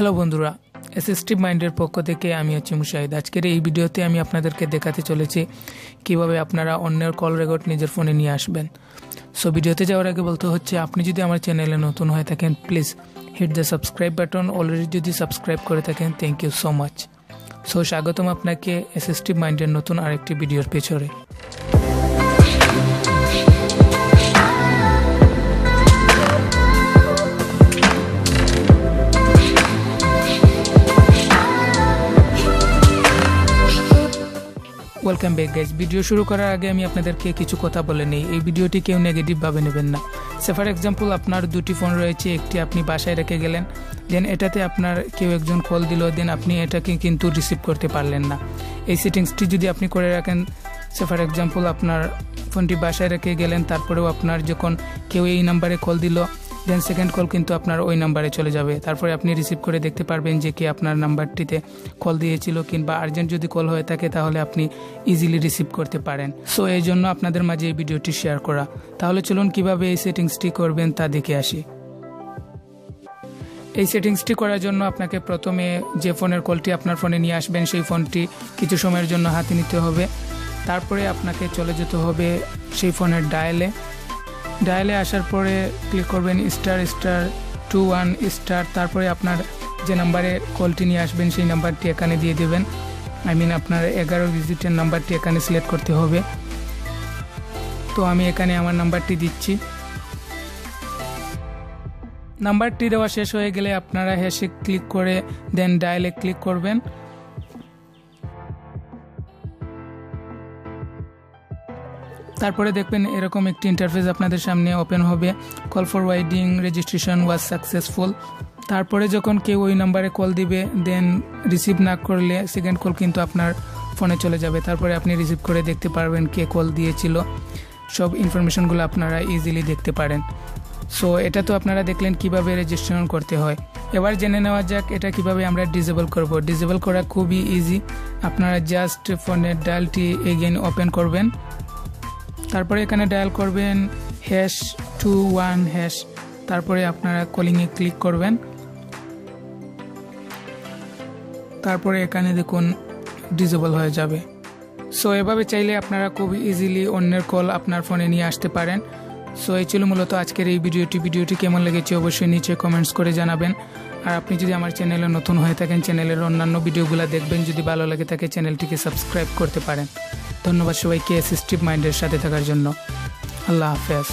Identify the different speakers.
Speaker 1: Hello বন্ধুরা, assistive মাইন্ডের পক্ষ থেকে আমি হচ্ছি মুশাহিদ। আজকের এই ভিডিওতে আমি আপনাদেরকে দেখাতে চলেছি কিভাবে আপনারা অন্যের কল রেকর্ড নিজের ফোনে নিয়ে আসবেন। সো ভিডিওতে যাওয়ার আগে বলতে হচ্ছে, আপনি যদি আমার চ্যানেলে নতুন হয়ে থাকেন please hit the subscribe button. Already যদি সাবস্ক্রাইব করে থাকেন thank you so much. So স্বাগতম আপনাকে অ্যাসিস্টিভ মাইন্ডের নতুন আরেকটি ভিডিওর পেছনে। Welcome back guys. ভিডিও শুরু করার আগে আমি আপনাদেরকে কিছু কথা বলে নেই। এই ভিডিওটি কেউ নেগেটিভভাবে নেবেন না। সে ফর এক্সাম্পল, আপনার দুটি ফোন রয়েছে, একটি আপনি বাসায় রেখে গেলেন, দেন এটাতে আপনার কেউ একজন কল দিল, দেন আপনি এটাকে কিন্তু রিসিভ করতে পারলেন না। এই সেটিংসটি যদি আপনি করে রাখেন, সে ফর এক্সাম্পল আপনার ফোনটি বাসায় রেখে গেলেন, তারপরেও আপনার যখন কেউ এই নাম্বারে কল দিল, দেন সেকেন্ড কল কিন্তু আপনার ওই নাম্বারে চলে যাবে। তারপরে আপনি রিসিভ করে দেখতে পারবেন যে কে আপনার নাম্বারটিতে কল দিয়েছিল, কিংবা আর্জেন্ট যদি কল হয়ে থাকে তাহলে আপনি ইজিলি রিসিভ করতে পারেন। সো এই জন্য আপনাদের মাঝে এই ভিডিওটি শেয়ার করা। তাহলে চলুন কিভাবে এই সেটিংসটি করবেন তা দেখে আসি। এই সেটিংসটি করার জন্য আপনাকে প্রথমে যে ফোনের কলটি আপনার ফোনে নিয়ে আসবেন সেই ফোনটি কিছু সময়ের জন্য হাতে নিতে হবে। তারপরে আপনাকে চলে যেতে হবে সেই ফোনের ডায়ালে আসার পরে ক্লিক করবেন ***21** তারপরে আপনার যে নাম্বারে কলটি নিয়ে আসবেন সেই নাম্বারটি এখানে দিয়ে দেবেন। আপনার 11 ডিজিটের নাম্বারটি এখানে সিলেক্ট করতে হবে। তো আমি এখানে আমার নাম্বারটি দিচ্ছি। নাম্বারটি দেওয়া শেষ হয়ে গেলে আপনারা হ্যাশে ক্লিক করে দেন ডায়ালে ক্লিক করবেন। তারপরে দেখবেন এরকম একটি ইন্টারফেস আপনাদের সামনে ওপেন হবে। Call forwarding registration was successful. তারপরে যখন কেউ ওই নাম্বারে কল দিবে, দেন রিসিভ না করলে সেকেন্ড কল কিন্তু আপনার ফোনে চলে যাবে। তারপরে আপনি রিসিভ করে দেখতে পারবেন কে কল দিয়েছিল। সব ইনফরমেশনগুলো আপনারা ইজিলি দেখতে পারেন। সো এটা তো আপনারা দেখলেন কিভাবে রেজিস্ট্রেশন করতে হয়। এবার জেনে নেওয়া যাক এটা কিভাবে আমরা ডিসেবল করব। ডিসেবল করা খুবই ইজি। আপনারা জাস্ট ফোনের ডায়ালটি এগেইন ওপেন করবেন। তারপরে এখানে ডায়াল করবেন #21#। তারপরে আপনারা কলিংয়ে ক্লিক করবেন। তারপরে এখানে দেখুন ডিসেবল হয়ে যাবে। সো এভাবে চাইলে আপনারা খুব ইজিলি অন্যের কল আপনার ফোনে নিয়ে আসতে পারেন। সো এই ছিল মূলত আজকের এই ভিডিওটি কেমন লেগেছে অবশ্যই নিচে কমেন্টস করে জানাবেন। আর আপনি যদি আমার চ্যানেলে নতুন হয়ে থাকেন চ্যানেলের অন্যান্য ভিডিওগুলো দেখবেন। যদি ভালো লাগে থাকে চ্যানেলটিকে সাবস্ক্রাইব করতে পারেন। ধন্যবাদ সবাইকে অ্যাসিস্টিভ মাইন্ডের সাথে থাকার জন্য। আল্লাহ হাফেজ।